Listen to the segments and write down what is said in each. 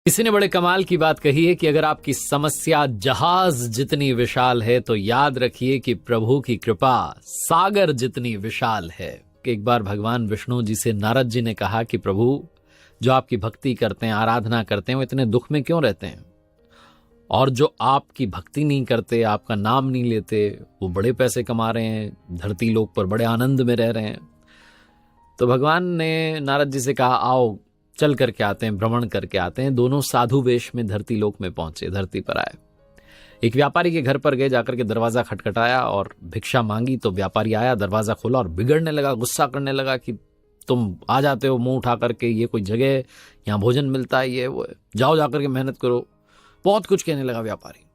किसी ने बड़े कमाल की बात कही है कि अगर आपकी समस्या जहाज जितनी विशाल है तो याद रखिए कि प्रभु की कृपा सागर जितनी विशाल है। एक बार भगवान विष्णु जी से नारद जी ने कहा कि प्रभु, जो आपकी भक्ति करते हैं, आराधना करते हैं, वो इतने दुख में क्यों रहते हैं, और जो आपकी भक्ति नहीं करते, आपका नाम नहीं लेते, वो बड़े पैसे कमा रहे हैं, धरती लोक पर बड़े आनंद में रह रहे हैं। तो भगवान ने नारद जी से कहा, आओ चल करके आते हैं, भ्रमण करके आते हैं। दोनों साधु वेश में धरती लोक में पहुंचे, धरती पर आए। एक व्यापारी के घर पर गए, जाकर के दरवाजा खटखटाया और भिक्षा मांगी। तो व्यापारी आया, दरवाजा खोला और बिगड़ने लगा, गुस्सा करने लगा कि तुम आ जाते हो मुंह उठा करके, ये कोई जगह है, यहाँ भोजन मिलता है, ये वो है, जाओ जाकर के मेहनत करो। बहुत कुछ कहने लगा व्यापारी,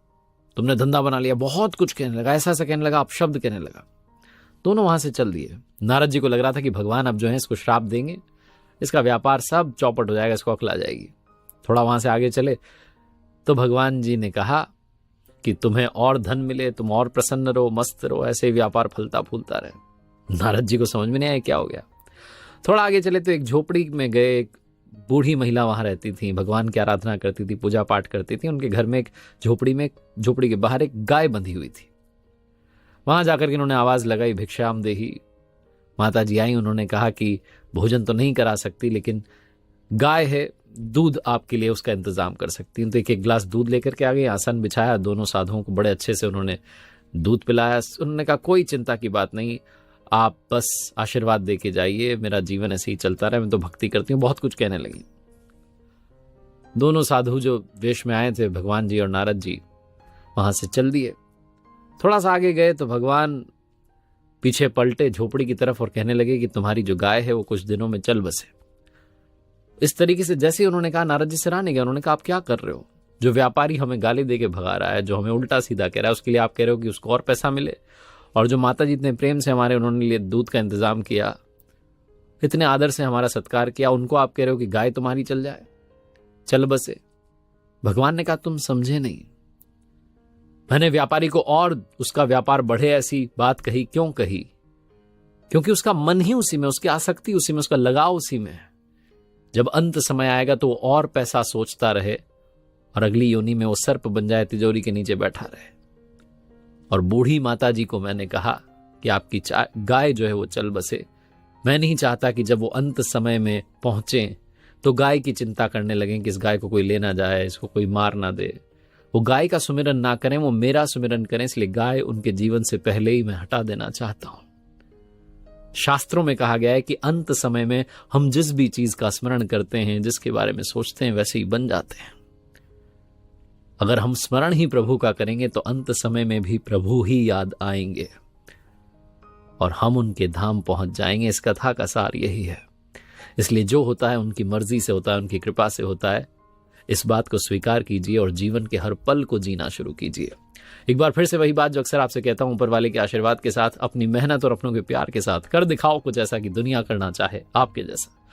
तुमने धंधा बना लिया, बहुत कुछ कहने लगा, ऐसा ऐसा कहने लगा, अपशब्द कहने लगा। दोनों वहां से चल दिए। नारद जी को लग रहा था कि भगवान अब जो है इसको श्राप देंगे, इसका व्यापार सब चौपट हो जाएगा, इसको अकल आ जाएगी। थोड़ा वहां से आगे चले तो भगवान जी ने कहा कि तुम्हें और धन मिले, तुम और प्रसन्न रहो, मस्त रहो, ऐसे ही व्यापार फलता फूलता रहे। नारद जी को समझ में नहीं आया क्या हो गया। थोड़ा आगे चले तो एक झोपड़ी में गए। एक बूढ़ी महिला वहां रहती थी, भगवान की आराधना करती थी, पूजा पाठ करती थी। उनके घर में एक झोपड़ी के बाहर एक गाय बंधी हुई थी। वहां जाकर के इन्होंने आवाज लगाई, भिक्षाम देही। माता जी आई, उन्होंने कहा कि भोजन तो नहीं करा सकती, लेकिन गाय है, दूध आपके लिए उसका इंतजाम कर सकती हैं। तो एक एक गिलास दूध लेकर के आ गई, आसन बिछाया, दोनों साधुओं को बड़े अच्छे से उन्होंने दूध पिलाया। उन्होंने कहा कोई चिंता की बात नहीं, आप बस आशीर्वाद दे के जाइए, मेरा जीवन ऐसे ही चलता रहे, मैं तो भक्ति करती हूँ। बहुत कुछ कहने लगी। दोनों साधु जो वेश में आए थे, भगवान जी और नारद जी, वहां से चल दिए। थोड़ा सा आगे गए तो भगवान पीछे पलटे झोपड़ी की तरफ और कहने लगे कि तुम्हारी जो गाय है वो कुछ दिनों में चल बसे। इस तरीके से जैसे ही उन्होंने कहा, नारद जी सराहने गए। उन्होंने कहा आप क्या कर रहे हो, जो व्यापारी हमें गाली दे के भगा रहा है, जो हमें उल्टा सीधा कह रहा है, उसके लिए आप कह रहे हो कि उसको और पैसा मिले, और जो माता जी इतने प्रेम से हमारे उन्होंने लिए दूध का इंतजाम किया, इतने आदर से हमारा सत्कार किया, उनको आप कह रहे हो कि गाय तुम्हारी चल जाए, चल बसे। भगवान ने कहा तुम समझे नहीं, मैंने व्यापारी को और उसका व्यापार बढ़े ऐसी बात कही। क्यों कही? क्योंकि उसका मन ही उसी में, उसकी आसक्ति उसी में, उसका लगाव उसी में है। जब अंत समय आएगा तो वो और पैसा सोचता रहे और अगली योनि में वो सर्प बन जाए, तिजोरी के नीचे बैठा रहे। और बूढ़ी माता जी को मैंने कहा कि आपकी गाय जो है वो चल बसे। मैं नहीं चाहता कि जब वो अंत समय में पहुंचे तो गाय की चिंता करने लगें कि इस गाय को कोई ले ना जाए, इसको कोई मार ना दे। वो गाय का सुमिरन ना करें, वो मेरा सुमिरन करें, इसलिए गाय उनके जीवन से पहले ही मैं हटा देना चाहता हूं। शास्त्रों में कहा गया है कि अंत समय में हम जिस भी चीज का स्मरण करते हैं, जिसके बारे में सोचते हैं, वैसे ही बन जाते हैं। अगर हम स्मरण ही प्रभु का करेंगे तो अंत समय में भी प्रभु ही याद आएंगे और हम उनके धाम पहुंच जाएंगे। इस कथा का सार यही है। इसलिए जो होता है उनकी मर्जी से होता है, उनकी कृपा से होता है। इस बात को स्वीकार कीजिए और जीवन के हर पल को जीना शुरू कीजिए। एक बार फिर से वही बात जो अक्सर आपसे कहता हूं, ऊपर वाले के आशीर्वाद के साथ, अपनी मेहनत और अपनों के प्यार के साथ कर दिखाओ कुछ ऐसा कि दुनिया करना चाहे आपके जैसा।